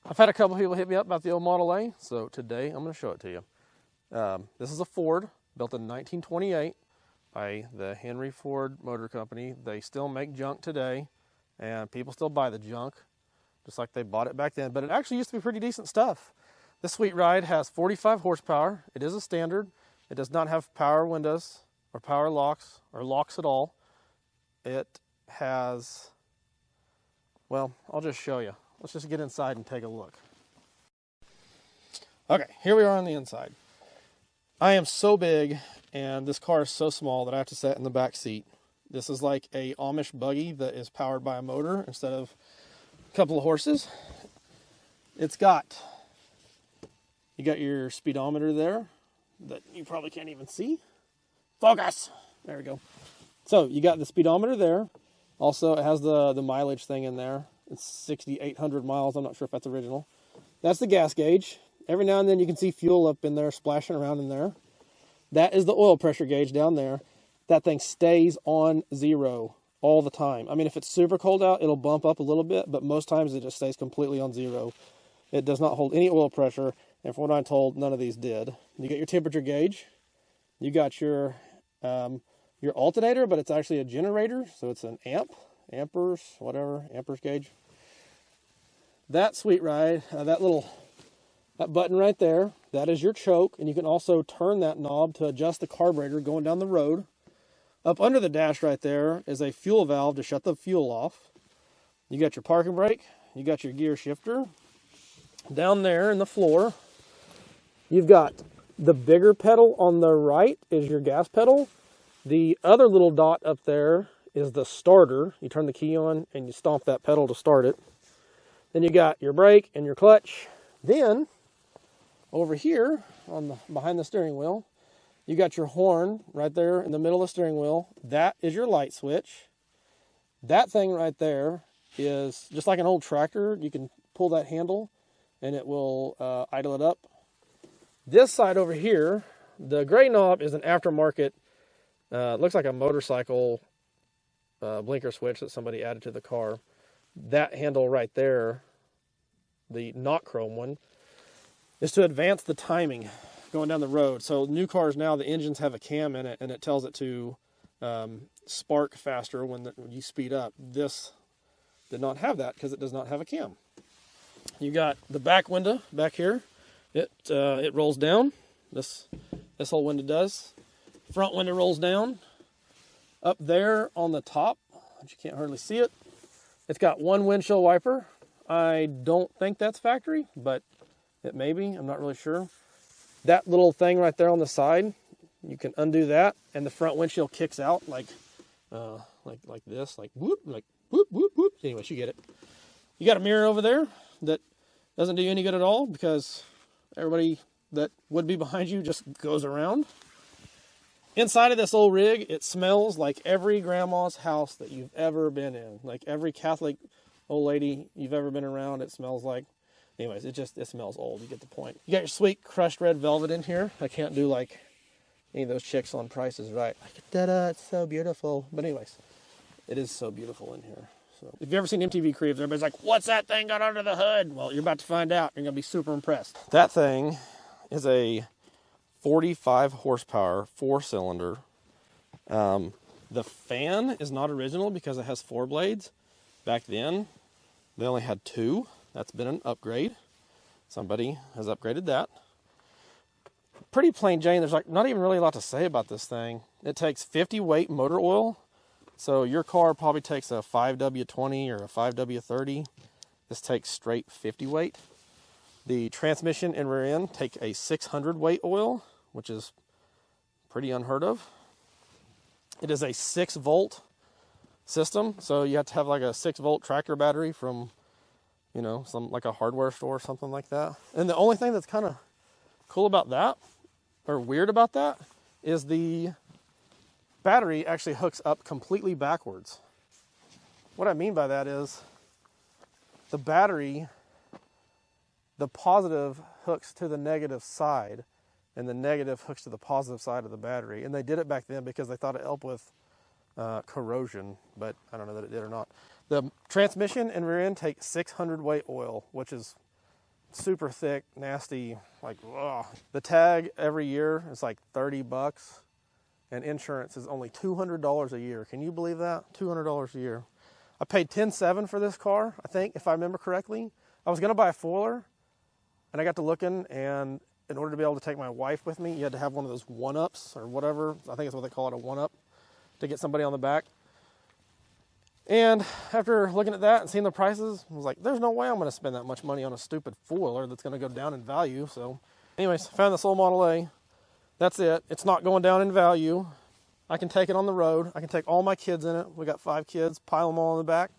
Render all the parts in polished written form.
I've had a couple people hit me up about the old Model A, so today I'm going to show it to you. This is a Ford built in 1928 by the Henry Ford Motor Company. They still make junk today, and people still buy the junk, just like they bought it back then. But it actually used to be pretty decent stuff. This sweet ride has 45 horsepower. It is a standard. It does not have power windows or power locks or locks at all. It has, well, I'll just show you. Let's just get inside and take a look. Okay, here we are on the inside. I am so big, and this car is so small that I have to sit in the back seat. This is like a Amish buggy that is powered by a motor instead of a couple of horses. It's got, you got your speedometer there that you probably can't even see. Focus! There we go. So you got the speedometer there. Also, it has the mileage thing in there. It's 6,800 miles. I'm not sure if that's original. That's the gas gauge. Every now and then you can see fuel up in there, splashing around in there. That is the oil pressure gauge down there. That thing stays on 0 all the time. I mean, if it's super cold out, it'll bump up a little bit, but most times it just stays completely on 0. It does not hold any oil pressure, and from what I'm told, none of these did. You got your temperature gauge. You got your alternator, but it's actually a generator, so it's an amperes gauge. That sweet ride, that button right there, that is your choke, and you can also turn that knob to adjust the carburetor going down the road. Up under the dash right there is a fuel valve to shut the fuel off. You got your parking brake, you got your gear shifter. Down there in the floor, you've got the bigger pedal on the right is your gas pedal. The other little dot up there is the starter. You turn the key on and you stomp that pedal to start it. Then you got your brake and your clutch. Then over here behind the steering wheel, you got your horn right there in the middle of the steering wheel. That is your light switch. That thing right there is just like an old tractor. You can pull that handle and it will idle it up. This side over here, the gray knob is an aftermarket. It looks like a motorcycle blinker switch that somebody added to the car. That handle right there, the not chrome one, is to advance the timing going down the road. So new cars now, the engines have a cam in it, and it tells it to spark faster when you speed up. This did not have that because it does not have a cam. You got the back window back here. It rolls down. This whole window does. Front window rolls down. Up there on the top, but you can't hardly see it, it's got one windshield wiper. I don't think that's factory, but it may be. I'm not really sure. That little thing right there on the side, you can undo that, and the front windshield kicks out like this, like whoop, like whoop, whoop, whoop. Anyways, you get it. You got a mirror over there that doesn't do you any good at all because everybody that would be behind you just goes around. Inside of this old rig, it smells like every grandma's house that you've ever been in. Like every Catholic old lady you've ever been around, it smells like. Anyways, it smells old. You get the point. You got your sweet crushed red velvet in here. I can't do like any of those chicks on Price is Right. Like, da-da, it's so beautiful. But anyways, it is so beautiful in here. So if you've ever seen MTV Cribs, everybody's like, what's that thing got under the hood? Well, you're about to find out. You're going to be super impressed. That thing is a 45 horsepower, 4-cylinder. The fan is not original because it has 4 blades. Back then, they only had 2. That's been an upgrade. Somebody has upgraded that. Pretty plain Jane. There's like not even really a lot to say about this thing. It takes 50 weight motor oil. So your car probably takes a 5W20 or a 5W30. This takes straight 50 weight. The transmission and rear end take a 600 weight oil, which is pretty unheard of. It is a 6-volt system, so you have to have like a 6-volt tractor battery from, some like a hardware store or something like that. And the only thing that's kind of cool about that, or weird about that, is the battery actually hooks up completely backwards. What I mean by that is the battery, the positive hooks to the negative side, and the negative hooks to the positive side of the battery. And they did it back then because they thought it helped with corrosion, but I don't know that it did or not. The transmission and rear end take 600 weight oil, which is super thick, nasty, like, ugh. The tag every year is like $30, and insurance is only $200 a year. Can you believe that? $200 a year. I paid $10,700 for this car, I think, if I remember correctly. I was gonna buy a foiler, and I got to looking, and in order to be able to take my wife with me, you had to have one of those one-ups or whatever. I think it's what they call it, a one-up, to get somebody on the back. And after looking at that and seeing the prices, I was like, there's no way I'm going to spend that much money on a stupid foiler that's going to go down in value. So anyways, found this old Model A. That's it. It's not going down in value. I can take it on the road. I can take all my kids in it. We got 5 kids, pile them all in the back.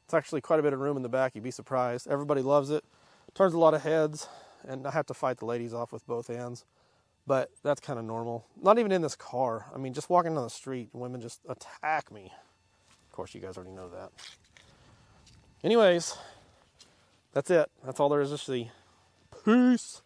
It's actually quite a bit of room in the back. You'd be surprised. Everybody loves it. Turns a lot of heads, and I have to fight the ladies off with both hands. But that's kind of normal. Not even in this car. I mean, just walking down the street, women just attack me. Of course, you guys already know that. Anyways, that's it. That's all there is to see. Peace.